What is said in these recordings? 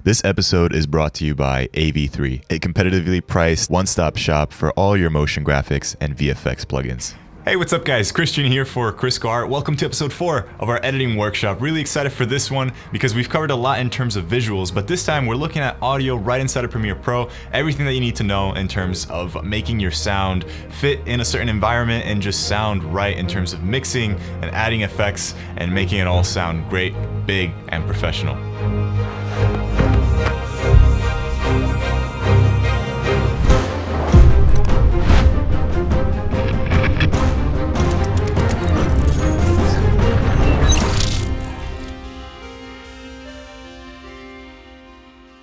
This episode is brought to you by AV3, a competitively priced one-stop shop for all your motion graphics and VFX plugins. Hey, what's up guys? Christian here for Kriscoart. Welcome to episode 4 of our editing workshop. Really excited for this one because we've covered a lot in terms of visuals, but this time we're looking at audio right inside of Premiere Pro, everything that you need to know in terms of making your sound fit in a certain environment and just sound right in terms of mixing and adding effects and making it all sound great, big, and professional.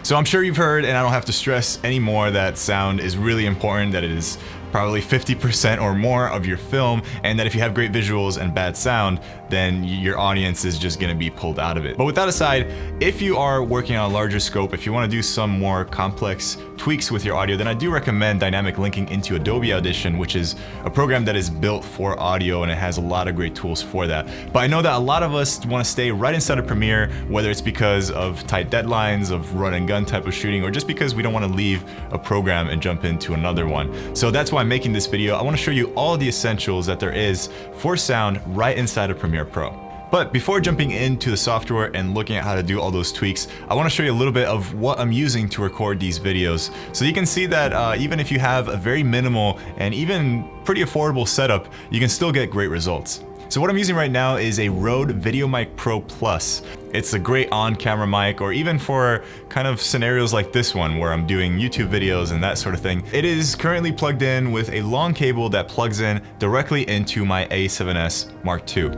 So I'm sure you've heard, and I don't have to stress anymore, that sound is really important, that it is probably 50% or more of your film, and that if you have great visuals and bad sound, then your audience is just gonna be pulled out of it. But with that aside, if you are working on a larger scope, if you wanna do some more complex tweaks with your audio, then I do recommend dynamic linking into Adobe Audition, which is a program that is built for audio and it has a lot of great tools for that. But I know that a lot of us wanna stay right inside of Premiere, whether it's because of tight deadlines, of run and gun type of shooting, or just because we don't wanna leave a program and jump into another one. So that's why I'm making this video. I want to show you all the essentials that there is for sound right inside of Premiere Pro. But before jumping into the software and looking at how to do all those tweaks, I want to show you a little bit of what I'm using to record these videos. So you can see that even if you have a very minimal and even pretty affordable setup, you can still get great results. So what I'm using right now is a Rode VideoMic Pro Plus. It's a great on-camera mic, or even for kind of scenarios like this one where I'm doing YouTube videos and that sort of thing. It is currently plugged in with a long cable that plugs in directly into my A7S Mark II.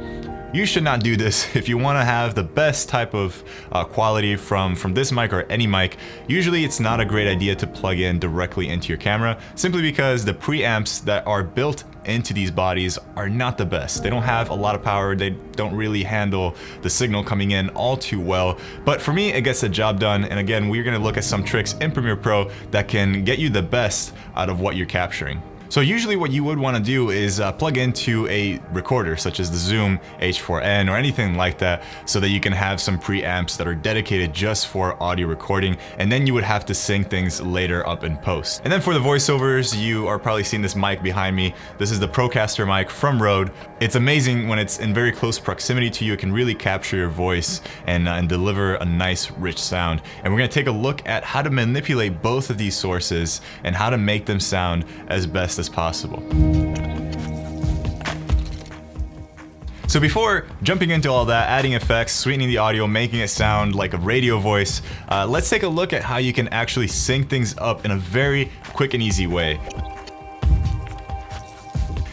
You should not do this if you want to have the best type of quality from this mic or any mic. Usually it's not a great idea to plug in directly into your camera, simply because the preamps that are built into these bodies are not the best. They don't have a lot of power, they don't really handle the signal coming in all too well. But for me, it gets the job done, and again, we're gonna look at some tricks in Premiere Pro that can get you the best out of what you're capturing. So usually what you would want to do is plug into a recorder such as the Zoom H4n or anything like that, so that you can have some preamps that are dedicated just for audio recording, and then you would have to sync things later up in post. And then for the voiceovers, you are probably seeing this mic behind me. This is the Procaster mic from Rode. It's amazing when it's in very close proximity to you. It can really capture your voice and deliver a nice rich sound. And we're going to take a look at how to manipulate both of these sources and how to make them sound as best as possible. So before jumping into all that, adding effects, sweetening the audio, making it sound like a radio voice, let's take a look at how you can actually sync things up in a very quick and easy way.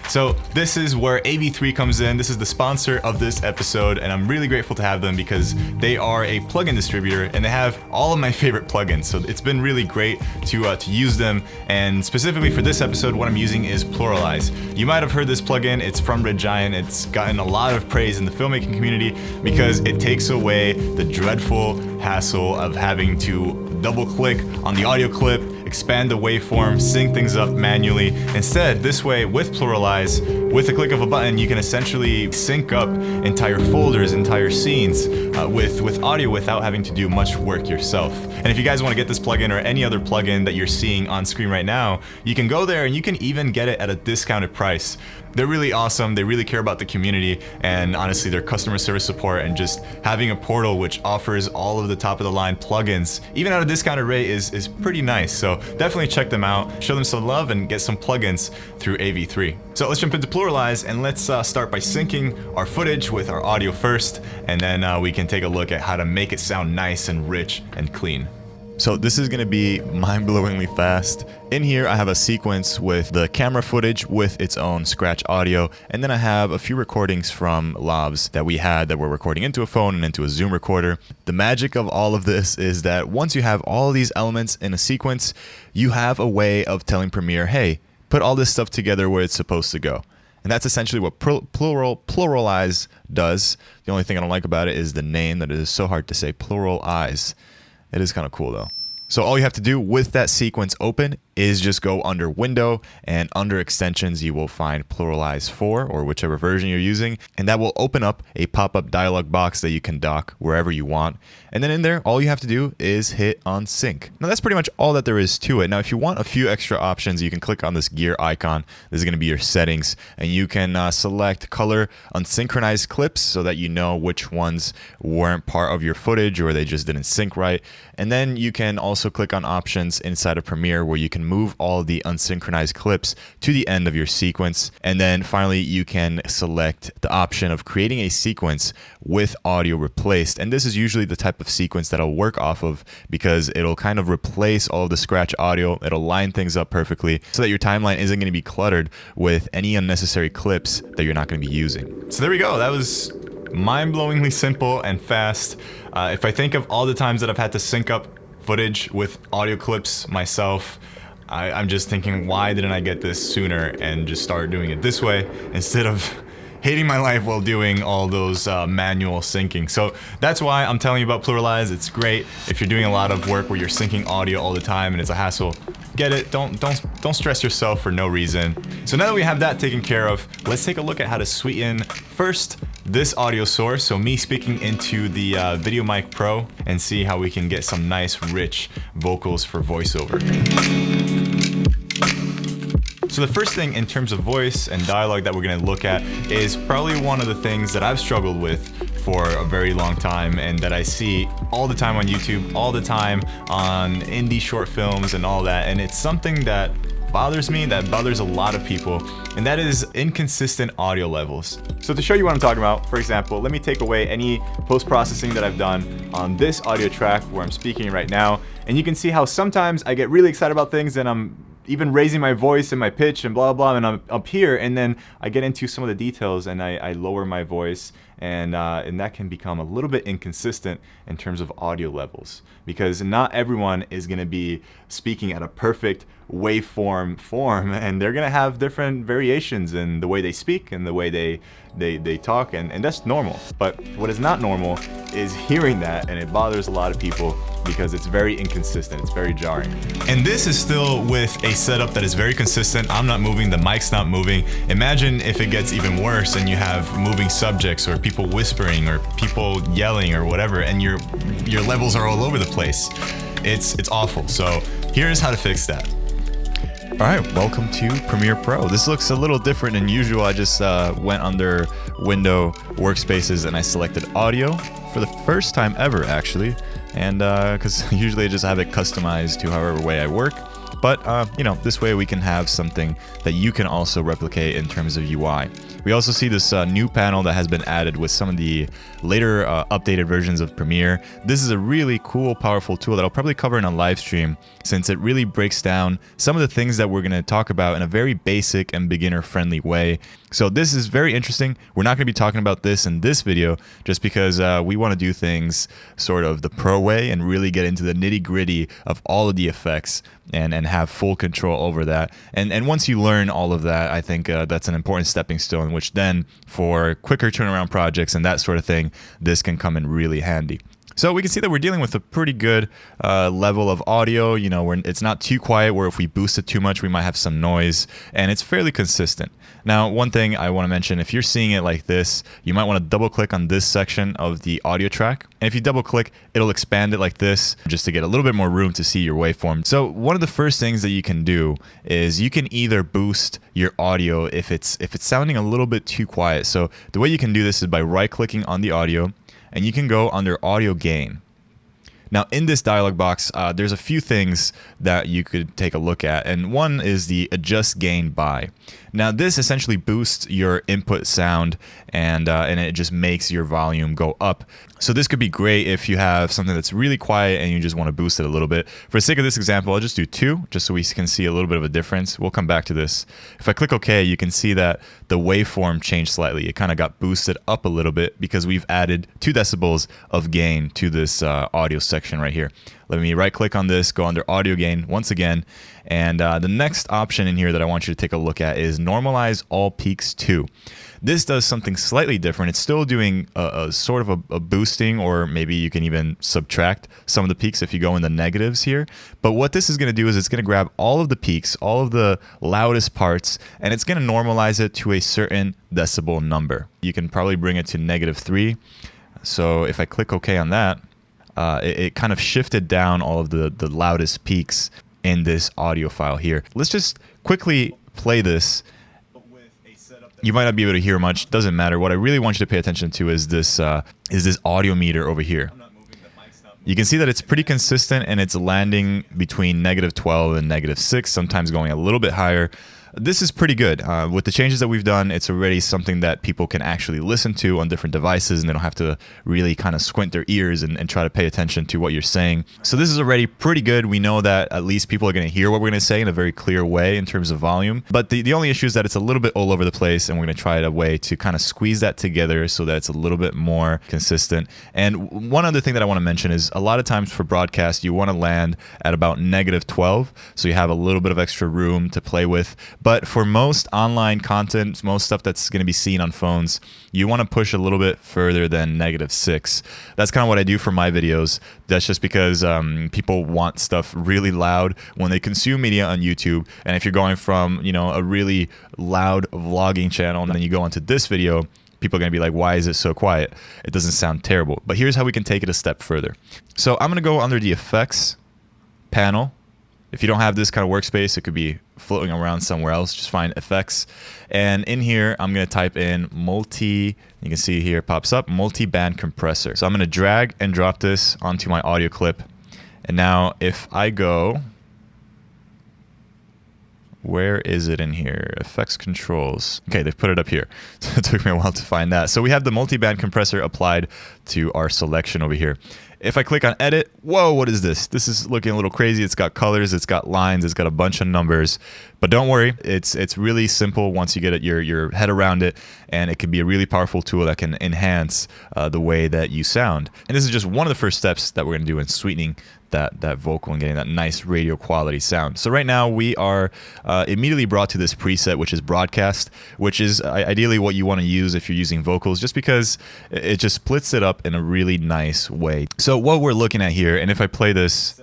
So this is where AV3 comes in. This is the sponsor of this episode, and I'm really grateful to have them because they are a plugin distributor and they have all of my favorite plugins. So it's been really great to use them, and specifically for this episode, what I'm using is PLURAL EYES. You might have heard this plugin. It's from Red Giant. It's gotten a lot of praise in the filmmaking community because it takes away the dreadful hassle of having to double click on the audio clip, expand the waveform, sync things up manually. Instead, this way with PLURAL EYES, with a click of a button, you can essentially sync up entire folders, entire scenes with audio without having to do much work yourself. And if you guys want to get this plugin or any other plugin that you're seeing on screen right now, you can go there and you can even get it at a discounted price. They're really awesome. They really care about the community, and honestly, their customer service support and just having a portal which offers all of the top of the line plugins, even at a discounted rate, is pretty nice. So definitely check them out, show them some love, and get some plugins through AV3. So let's jump into PLURAL EYES, and let's start by syncing our footage with our audio first, and then we can take a look at how to make it sound nice and rich and clean. So this is going to be mind-blowingly fast. In here I have a sequence with the camera footage with its own scratch audio, and then I have a few recordings from lavs that we had that were recording into a phone and into a Zoom recorder. The magic of all of this is that once you have all these elements in a sequence, you have a way of telling Premiere, hey, put all this stuff together where it's supposed to go. And that's essentially what PLURAL EYES does. The only thing I don't like about it is the name, that it is so hard to say, PLURAL EYES. It is kind of cool though. So all you have to do with that sequence open is just go under Window, and under Extensions you will find Plural Eyes 4 or whichever version you're using, and that will open up a pop-up dialog box that you can dock wherever you want. And then in there, all you have to do is hit on Sync. Now that's pretty much all that there is to it. Now if you want a few extra options, you can click on this gear icon. This is going to be your settings, and you can select color unsynchronized clips so that you know which ones weren't part of your footage or they just didn't sync right. And then you can also click on options inside of Premiere where you can move all the unsynchronized clips to the end of your sequence. And then finally, you can select the option of creating a sequence with audio replaced. And this is usually the type of sequence that I'll work off of because it'll kind of replace all of the scratch audio. It'll line things up perfectly so that your timeline isn't going to be cluttered with any unnecessary clips that you're not going to be using. So there we go. That was mind-blowingly simple and fast. If I think of all the times that I've had to sync up footage with audio clips myself, I'm just thinking, why didn't I get this sooner and just start doing it this way instead of hating my life while doing all those manual syncing. So that's why I'm telling you about Plural Eyes. It's great if you're doing a lot of work where you're syncing audio all the time and it's a hassle. Get it, don't stress yourself for no reason. So now that we have that taken care of, let's take a look at how to sweeten first this audio source, so me speaking into the VideoMic Pro, and see how we can get some nice rich vocals for voiceover. So the first thing in terms of voice and dialogue that we're going to look at is probably one of the things that I've struggled with for a very long time, and that I see all the time on YouTube, all the time on indie short films and all that, and it's something that bothers me, that bothers a lot of people, and that is inconsistent audio levels. So to show you what I'm talking about, for example, let me take away any post-processing that I've done on this audio track where I'm speaking right now, and you can see how sometimes I get really excited about things and I'm even raising my voice and my pitch and blah blah, and I'm up here, and then I get into some of the details and I lower my voice, and that can become a little bit inconsistent in terms of audio levels, because not everyone is going to be speaking at a perfect waveform form, and they're going to have different variations in the way they speak and the way they talk, and that's normal. But what is not normal is hearing that, and it bothers a lot of people because it's very inconsistent, it's very jarring. And this is still with a setup that is very consistent. I'm not moving, the mic's not moving. Imagine if it gets even worse and you have moving subjects or people whispering or people yelling or whatever, and your levels are all over the place. It's awful. So here's how to fix that. Alright, welcome to Premiere Pro. This looks a little different than usual. I just went under Window, Workspaces, and I selected Audio for the first time ever, actually. And because usually I just have it customized to however way I work. But, you know, this way we can have something that you can also replicate in terms of UI. We also see this new panel that has been added with some of the later updated versions of Premiere. This is a really cool, powerful tool that I'll probably cover in a live stream, since it really breaks down some of the things that we're going to talk about in a very basic and beginner-friendly way. So this is very interesting. We're not going to be talking about this in this video just because we want to do things sort of the pro way and really get into the nitty-gritty of all of the effects and have full control over that. And once you learn all of that, I think that's an important stepping stone, which then for quicker turnaround projects and that sort of thing, this can come in really handy. So we can see that we're dealing with a pretty good level of audio. You know, it's not too quiet where if we boost it too much, we might have some noise, and it's fairly consistent. Now, one thing I want to mention, if you're seeing it like this, you might want to double click on this section of the audio track. And if you double click, it'll expand it like this just to get a little bit more room to see your waveform. So one of the first things that you can do is you can either boost your audio if it's sounding a little bit too quiet. So the way you can do this is by right clicking on the audio, and you can go under audio gain. Now in this dialog box, there's a few things that you could take a look at, and one is the adjust gain by. Now this essentially boosts your input sound, and it just makes your volume go up. So this could be great if you have something that's really quiet and you just want to boost it a little bit. For the sake of this example, I'll just do 2, just so we can see a little bit of a difference. We'll come back to this. If I click OK, you can see that the waveform changed slightly. It kind of got boosted up a little bit because we've added 2 decibels of gain to this audio section right here. Let me right click on this, go under audio gain once again. And the next option in here that I want you to take a look at is normalize all peaks to. This does something slightly different. It's still doing a sort of a boosting, or maybe you can even subtract some of the peaks if you go in the negatives here. But what this is going to do is it's going to grab all of the peaks, all of the loudest parts, and it's going to normalize it to a certain decibel number. You can probably bring it to -3. So if I click OK on that, it kind of shifted down all of the loudest peaks in this audio file here. Let's just quickly play this. You might not be able to hear much, doesn't matter. What I really want you to pay attention to is this audio meter over here. You can see that it's pretty consistent and it's landing between -12 and -6, sometimes going a little bit higher. This is pretty good. With the changes that we've done, it's already something that people can actually listen to on different devices, and they don't have to really kind of squint their ears and try to pay attention to what you're saying. So this is already pretty good. We know that at least people are going to hear what we're going to say in a very clear way in terms of volume. But the only issue is that it's a little bit all over the place, and we're going to try a way to kind of squeeze that together so that it's a little bit more consistent. And one other thing that I want to mention is a lot of times for broadcast, you want to land at about -12, so you have a little bit of extra room to play with. But for most online content, most stuff that's going to be seen on phones, you want to push a little bit further than -6. That's kind of what I do for my videos. That's just because people want stuff really loud when they consume media on YouTube. And if you're going from, you know, a really loud vlogging channel and then you go onto this video, people are going to be like, why is it so quiet? It doesn't sound terrible. But here's how we can take it a step further. So I'm going to go under the effects panel. If you don't have this kind of workspace, it could be floating around somewhere else. Just find effects. And in here, I'm going to type in multi, you can see here it pops up, multi-band compressor. So I'm going to drag and drop this onto my audio clip. And now if I go, where is it in here? Effects controls. Okay, they've put it up here. So it took me a while to find that. So we have the multi-band compressor applied to our selection over here. If I click on edit, whoa, what is this? This is looking a little crazy. It's got colors, it's got lines, it's got a bunch of numbers. But don't worry, it's really simple once you get your head around it, and it can be a really powerful tool that can enhance the way that you sound. And this is just one of the first steps that we're going to do in sweetening that vocal and getting that nice radio quality sound. So right now we are immediately brought to this preset, which is broadcast, which is ideally what you want to use if you're using vocals, just because it just splits it up in a really nice way. So what we're looking at here, and if I play this,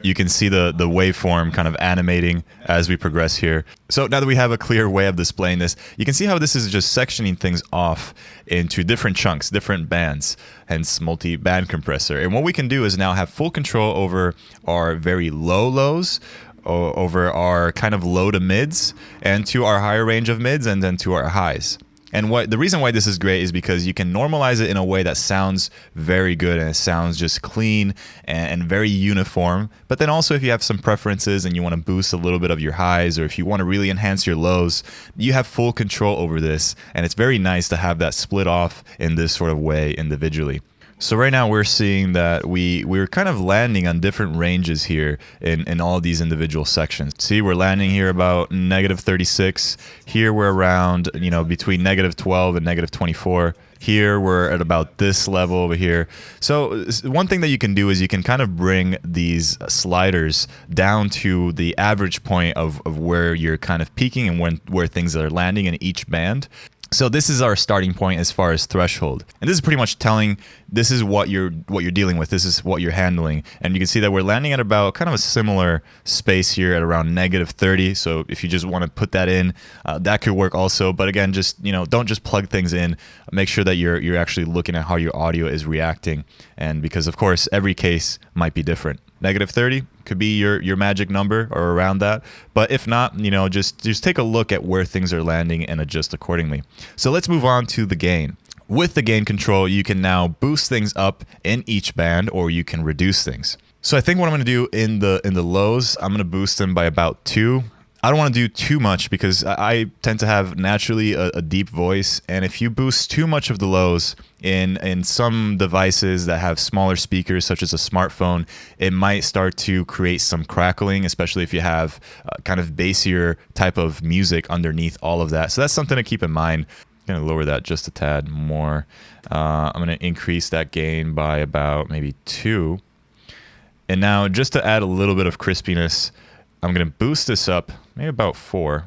you can see the waveform kind of animating as we progress here. So now that we have a clear way of displaying this, you can see how this is just sectioning things off into different chunks, different bands, hence multi-band compressor. And what we can do is now have full control over our very low lows, over our kind of low to mids, and to our higher range of mids, and then to our highs. And the reason why this is great is because you can normalize it in a way that sounds very good, and it sounds just clean and very uniform. But then also if you have some preferences and you want to boost a little bit of your highs, or if you want to really enhance your lows, you have full control over this. And it's very nice to have that split off in this sort of way individually. So right now we're seeing that we're kind of landing on different ranges here in all these individual sections. See, we're landing here about -36. Here we're around, you know, between -12 and -24. Here we're at about this level over here. So one thing that you can do is you can kind of bring these sliders down to the average point of where you're kind of peaking and where things are landing in each band. So this is our starting point as far as threshold. And this is pretty much telling this is what you're dealing with. This is what you're handling. And you can see that we're landing at about kind of a similar space here at around -30. So if you just want to put that in, that could work also. But again, just, you know, don't just plug things in. Make sure that you're actually looking at how your audio is reacting. And because of course every case might be different. -30 could be your magic number or around that. But if not, you know, just take a look at where things are landing and adjust accordingly. So let's move on to the gain. With the gain control, you can now boost things up in each band, or you can reduce things. So I think what I'm going to do in the lows, I'm going to boost them by about 2. I don't want to do too much because I tend to have naturally a deep voice, and if you boost too much of the lows in some devices that have smaller speakers, such as a smartphone, it might start to create some crackling, especially if you have kind of bassier type of music underneath all of that. So that's something to keep in mind. I'm going to lower that just a tad more. I'm going to increase that gain by about maybe 2. And now just to add a little bit of crispiness, I'm going to boost this up, maybe about 4.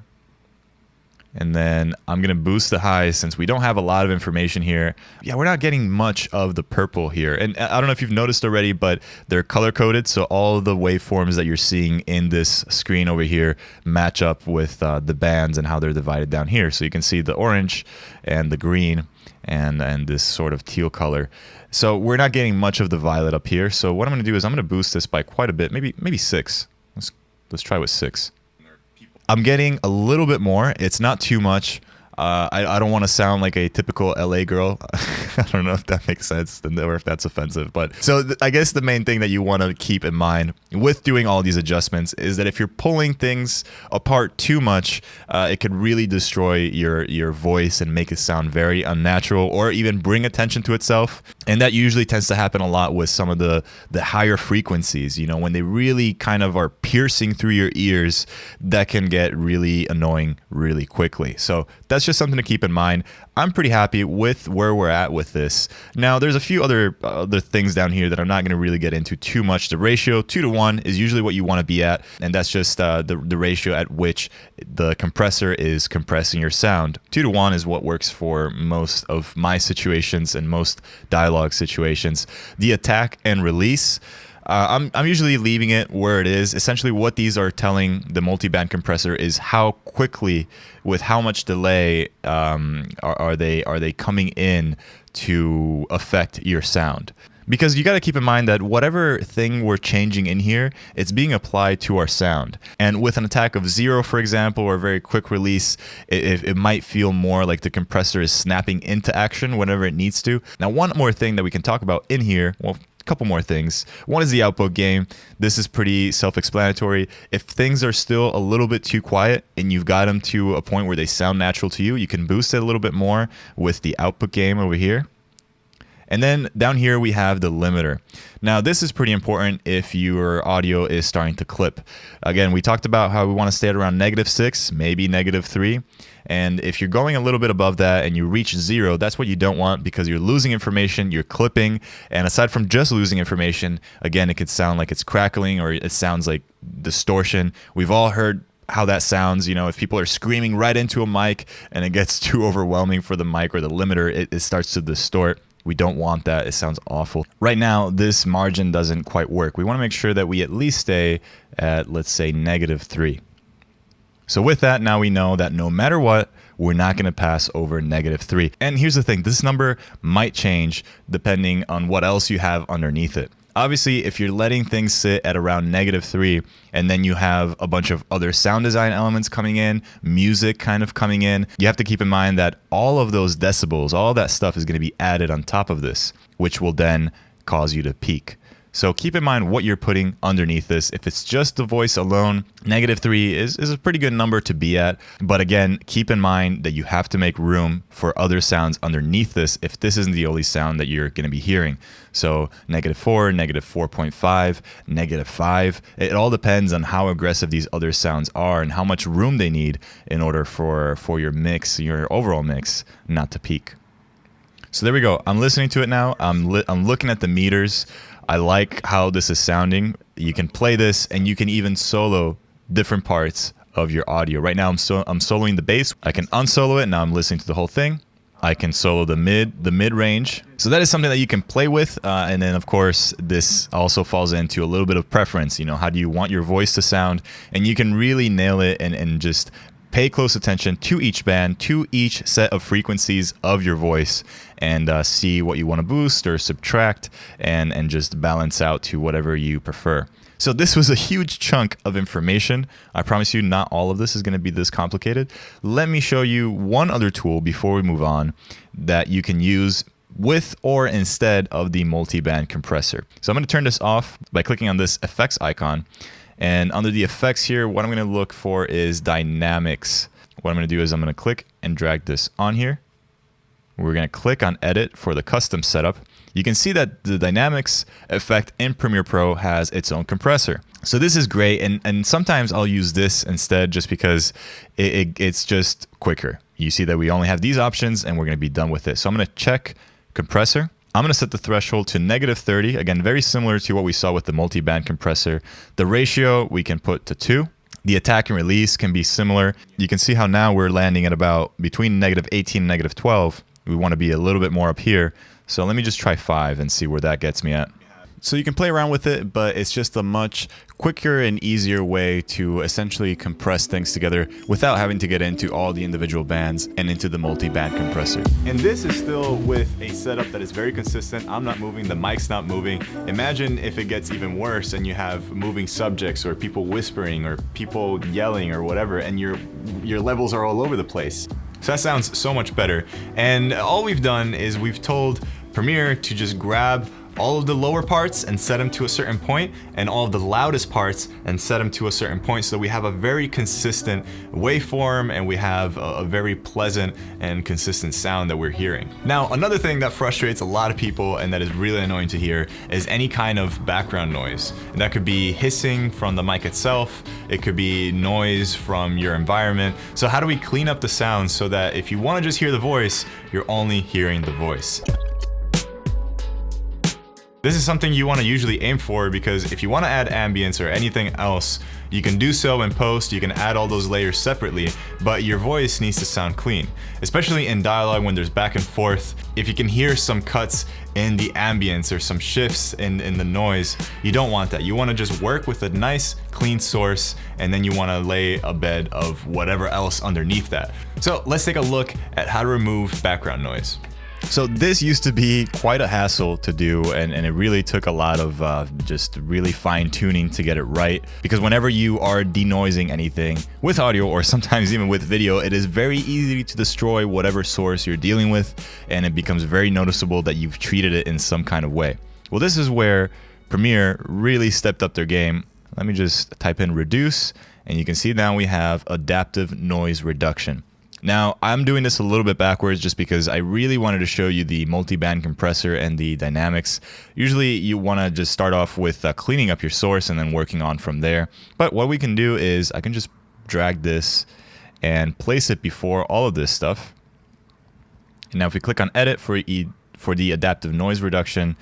And then I'm going to boost the highs since we don't have a lot of information here. Yeah, we're not getting much of the purple here. And I don't know if you've noticed already, but they're color coded. So all the waveforms that you're seeing in this screen over here match up with the bands and how they're divided down here. So you can see the orange and the green and this sort of teal color. So we're not getting much of the violet up here. So what I'm going to do is I'm going to boost this by quite a bit, maybe 6. Let's try with 6. I'm getting a little bit more. It's not too much. I don't want to sound like a typical LA girl. I don't know if that makes sense or if that's offensive. But so I guess the main thing that you want to keep in mind with doing all these adjustments is that if you're pulling things apart too much, it could really destroy your voice and make it sound very unnatural or even bring attention to itself. And that usually tends to happen a lot with some of the higher frequencies, you know, when they really kind of are piercing through your ears, that can get really annoying really quickly. So that's just something to keep in mind. I'm pretty happy with where we're at with this. Now, there's a few other things down here that I'm not going to really get into too much. The ratio 2:1 is usually what you want to be at, and that's just the ratio at which the compressor is compressing your sound. 2:1 is what works for most of my situations and most dialogue situations. The attack and release, I'm usually leaving it where it is. Essentially what these are telling the multiband compressor is how quickly, with how much delay are they coming in to affect your sound. Because you got to keep in mind that whatever thing we're changing in here, it's being applied to our sound. And with an attack of 0, for example, or a very quick release, it might feel more like the compressor is snapping into action whenever it needs to. Now, one more thing that we can talk about in here, well, a couple more things. One is the output gain. This is pretty self-explanatory. If things are still a little bit too quiet and you've got them to a point where they sound natural to you, you can boost it a little bit more with the output gain over here. And then down here we have the limiter. Now this is pretty important if your audio is starting to clip. Again, we talked about how we want to stay at around -6, maybe -3. And if you're going a little bit above that and you reach 0, that's what you don't want because you're losing information, you're clipping. And aside from just losing information, again, it could sound like it's crackling or it sounds like distortion. We've all heard how that sounds, you know, if people are screaming right into a mic and it gets too overwhelming for the mic or the limiter, it starts to distort. We don't want that. It sounds awful. Right now, this margin doesn't quite work. We want to make sure that we at least stay at, let's say, -3. So with that, now we know that no matter what, we're not going to pass over -3. And here's the thing. This number might change depending on what else you have underneath it. Obviously, if you're letting things sit at around -3 and then you have a bunch of other sound design elements coming in, music kind of coming in, you have to keep in mind that all of those decibels, all of that stuff is going to be added on top of this, which will then cause you to peak. So keep in mind what you're putting underneath this. If it's just the voice alone, -3 is a pretty good number to be at. But again, keep in mind that you have to make room for other sounds underneath this if this isn't the only sound that you're going to be hearing. So -4, -4.5, -5. It all depends on how aggressive these other sounds are and how much room they need in order for your mix, your overall mix, not to peak. So there we go. I'm listening to it now. I'm looking at the meters. I like how this is sounding. You can play this and you can even solo different parts of your audio. Right now I'm soloing the bass. I can unsolo it. Now I'm listening to the whole thing. I can solo the mid range. So that is something that you can play with. And then of course, this also falls into a little bit of preference. You know, how do you want your voice to sound? And you can really nail it and just pay close attention to each band, to each set of frequencies of your voice, and see what you want to boost or subtract and just balance out to whatever you prefer. So this was a huge chunk of information. I promise you not all of this is going to be this complicated. Let me show you one other tool before we move on that you can use with or instead of the multi-band compressor. So I'm going to turn this off by clicking on this effects icon. And under the effects here, what I'm going to look for is dynamics. What I'm going to do is I'm going to click and drag this on here. We're going to click on edit for the custom setup. You can see that the dynamics effect in Premiere Pro has its own compressor. So this is great. And sometimes I'll use this instead just because it's just quicker. You see that we only have these options and we're going to be done with it. So I'm going to check compressor. I'm going to set the threshold to -30. Again, very similar to what we saw with the multi-band compressor. The ratio we can put to 2. The attack and release can be similar. You can see how now we're landing at about between -18 and -12. We want to be a little bit more up here. So let me just try 5 and see where that gets me at. So you can play around with it, but it's just a much quicker and easier way to essentially compress things together without having to get into all the individual bands and into the multi-band compressor. And this is still with a setup that is very consistent. I'm not moving, the mic's not moving. Imagine if it gets even worse and you have moving subjects or people whispering or people yelling or whatever, and your levels are all over the place. So that sounds so much better. And all we've done is we've told Premiere to just grab all of the lower parts and set them to a certain point, and all of the loudest parts and set them to a certain point, so that we have a very consistent waveform and we have a very pleasant and consistent sound that we're hearing. Now, another thing that frustrates a lot of people and that is really annoying to hear is any kind of background noise. And that could be hissing from the mic itself, it could be noise from your environment. So how do we clean up the sound so that if you want to just hear the voice, you're only hearing the voice? This is something you want to usually aim for, because if you want to add ambience or anything else, you can do so in post, you can add all those layers separately, but your voice needs to sound clean. Especially in dialogue when there's back and forth, if you can hear some cuts in the ambience or some shifts in the noise, you don't want that. You want to just work with a nice clean source, and then you want to lay a bed of whatever else underneath that. So let's take a look at how to remove background noise. So this used to be quite a hassle to do, and it really took a lot of just really fine tuning to get it right, because whenever you are denoising anything with audio or sometimes even with video, it is very easy to destroy whatever source you're dealing with, and it becomes very noticeable that you've treated it in some kind of way. Well, this is where Premiere really stepped up their game. Let me just type in reduce, and you can see now we have adaptive noise reduction. Now, I'm doing this a little bit backwards just because I really wanted to show you the multi-band compressor and the dynamics. Usually you want to just start off with cleaning up your source and then working on from there. But what we can do is I can just drag this and place it before all of this stuff. And now if we click on edit for the adaptive noise reduction,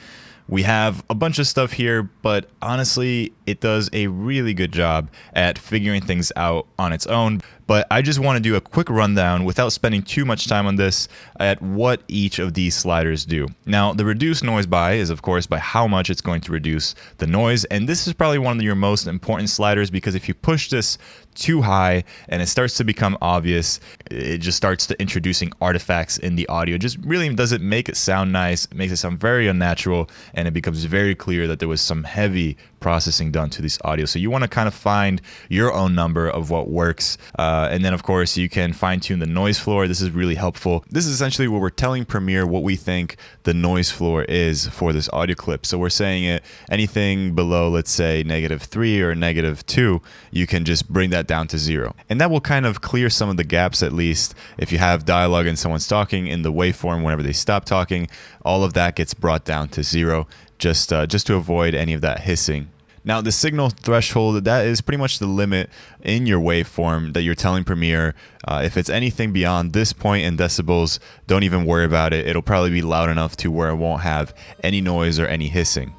we have a bunch of stuff here, but honestly, it does a really good job at figuring things out on its own. But I just want to do a quick rundown without spending too much time on this at what each of these sliders do. Now, the reduce noise by is of course by how much it's going to reduce the noise. And this is probably one of your most important sliders, because if you push this too high and it starts to become obvious, it just starts to introducing artifacts in the audio. It just really doesn't make it sound nice. It makes it sound very unnatural, and it becomes very clear that there was some heavy processing done to this audio. So you want to kind of find your own number of what works. And then of course you can fine tune the noise floor. This is really helpful. This is essentially where we're telling Premiere what we think the noise floor is for this audio clip. So we're saying it anything below, let's say -3 or -2, you can just bring that down to 0. And that will kind of clear some of the gaps, at least if you have dialogue and someone's talking in the waveform. Whenever they stop talking, all of that gets brought down to 0, just to avoid any of that hissing. Now, the signal threshold, that is pretty much the limit in your waveform that you're telling Premiere. If it's anything beyond this point in decibels, don't even worry about it. It'll probably be loud enough to where it won't have any noise or any hissing.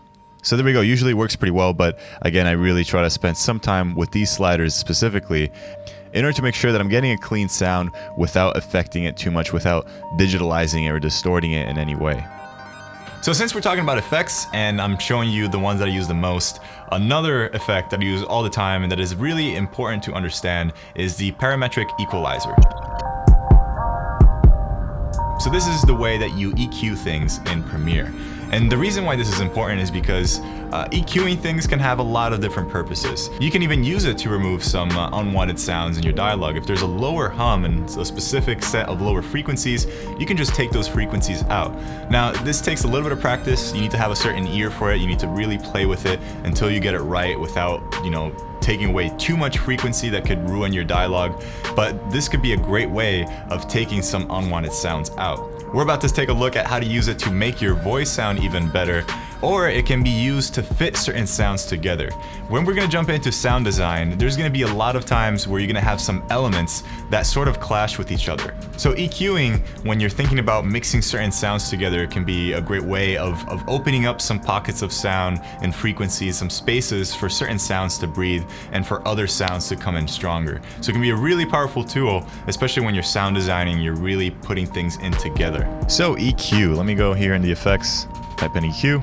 So there we go. Usually it works pretty well, but again, I really try to spend some time with these sliders specifically in order to make sure that I'm getting a clean sound without affecting it too much, without digitalizing it or distorting it in any way. So since we're talking about effects and I'm showing you the ones that I use the most, another effect that I use all the time and that is really important to understand is the parametric equalizer. So this is the way that you EQ things in Premiere. And the reason why this is important is because EQing things can have a lot of different purposes. You can even use it to remove some unwanted sounds in your dialogue. If there's a lower hum and a specific set of lower frequencies, you can just take those frequencies out. Now, this takes a little bit of practice. You need to have a certain ear for it. You need to really play with it until you get it right without, taking away too much frequency that could ruin your dialogue. But this could be a great way of taking some unwanted sounds out. We're about to take a look at how to use it to make your voice sound even better. or it can be used to fit certain sounds together. When we're gonna jump into sound design, there's gonna be a lot of times where you're gonna have some elements that sort of clash with each other. So EQing, when you're thinking about mixing certain sounds together, can be a great way of opening up some pockets of sound and frequencies, some spaces for certain sounds to breathe and for other sounds to come in stronger. So it can be a really powerful tool, especially when you're sound designing, you're really putting things in together. So EQ, let me go here in the effects, type in EQ,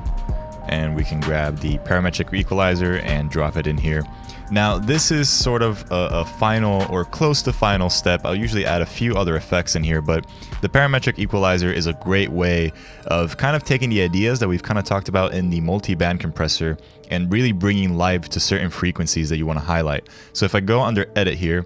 and we can grab the parametric equalizer and drop it in here. Now this is sort of a final or close to final step. I'll usually add a few other effects in here, but the parametric equalizer is a great way of kind of taking the ideas that we've kind of talked about in the multi-band compressor and really bringing life to certain frequencies that you want to highlight. So if I go under edit here,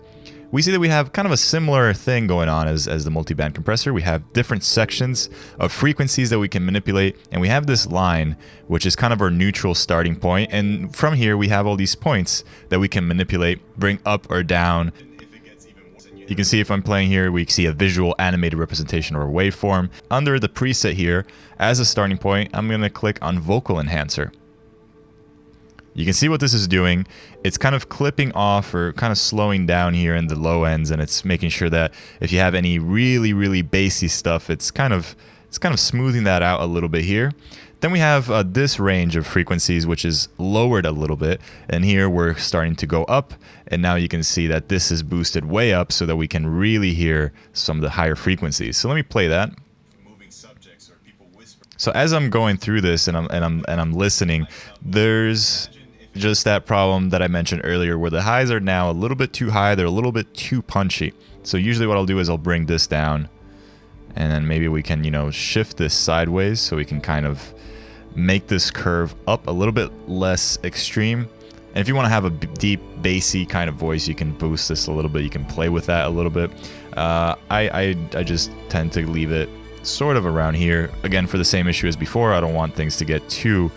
we see that we have kind of a similar thing going on as the multi-band compressor. We have different sections of frequencies that we can manipulate, and we have this line, which is kind of our neutral starting point. And from here, we have all these points that we can manipulate, bring up or down. You can see if I'm playing here, we see a visual animated representation or a waveform. Under the preset here, as a starting point, I'm gonna click on Vocal Enhancer. You can see what this is doing. It's kind of clipping off or kind of slowing down here in the low ends, and it's making sure that if you have any really bassy stuff, it's kind of smoothing that out a little bit here. Then we have this range of frequencies, which is lowered a little bit, and here we're starting to go up, and now you can see that this is boosted way up so that we can really hear some of the higher frequencies. So let me play that. So as I'm going through this and I'm listening, there's just that problem that I mentioned earlier where the highs are now a little bit too high, they're a little bit too punchy. So usually what I'll do is I'll bring this down, and then maybe we can, you know, shift this sideways so we can kind of make this curve up a little bit less extreme. And if you want to have a deep bassy kind of voice, you can boost this a little bit, you can play with that a little bit. I just tend to leave it sort of around here, again for the same issue as before. I don't want things to get too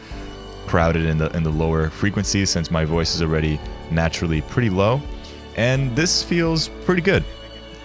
crowded in the lower frequencies since my voice is already naturally pretty low, and this feels pretty good.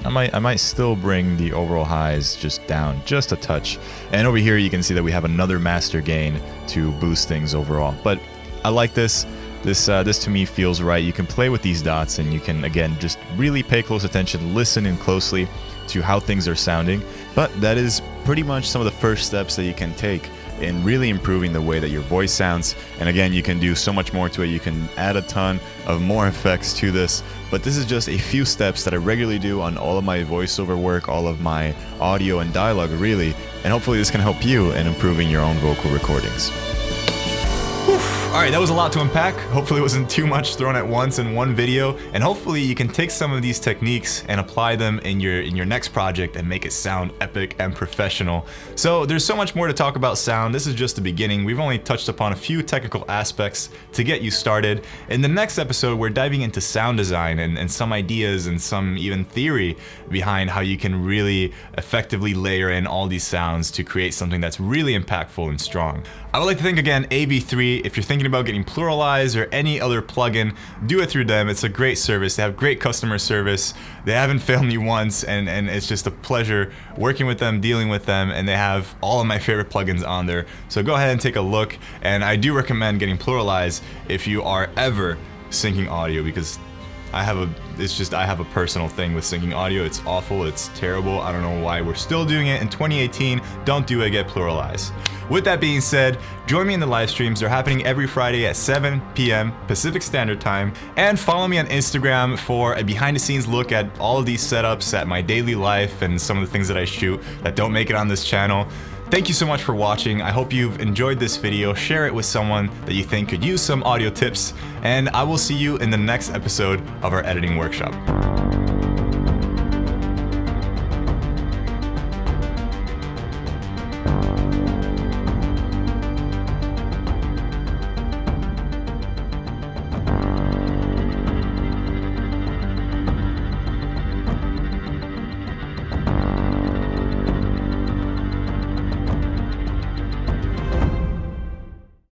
I might still bring the overall highs just down just a touch, and over here you can see that we have another master gain to boost things overall. But I like this. This to me feels right. You can play with these dots, and you can again just really pay close attention, listen in closely to how things are sounding. But that is pretty much some of the first steps that you can take in really improving the way that your voice sounds. And again, you can do so much more to it. You can add a ton of more effects to this, but this is just a few steps that I regularly do on all of my voiceover work, all of my audio and dialogue really, and hopefully this can help you in improving your own vocal recordings. Alright, that was a lot to unpack. Hopefully it wasn't too much thrown at once in one video, and hopefully you can take some of these techniques and apply them in your next project and make it sound epic and professional. So there's so much more to talk about sound. This is just the beginning. We've only touched upon a few technical aspects to get you started. In the next episode, we're diving into sound design and some ideas and some even theory behind how you can really effectively layer in all these sounds to create something that's really impactful and strong. I would like to thank again AV3. If you're thinking about getting PLURAL EYES or any other plugin, do it through them. It's a great service. They have great customer service. They haven't failed me once, and it's just a pleasure working with them, dealing with them, and they have all of my favorite plugins on there. So go ahead and take a look, and I do recommend getting PLURAL EYES if you are ever syncing audio, because I have a personal thing with syncing audio. It's awful, it's terrible. I don't know why we're still doing it in 2018. Don't do it, get PLURAL EYES. With that being said, join me in the live streams. They're happening every Friday at 7 p.m. Pacific Standard Time. And follow me on Instagram for a behind the scenes look at all of these setups, at my daily life, and some of the things that I shoot that don't make it on this channel. Thank you so much for watching. I hope you've enjoyed this video. Share it with someone that you think could use some audio tips, and I will see you in the next episode of our editing workshop.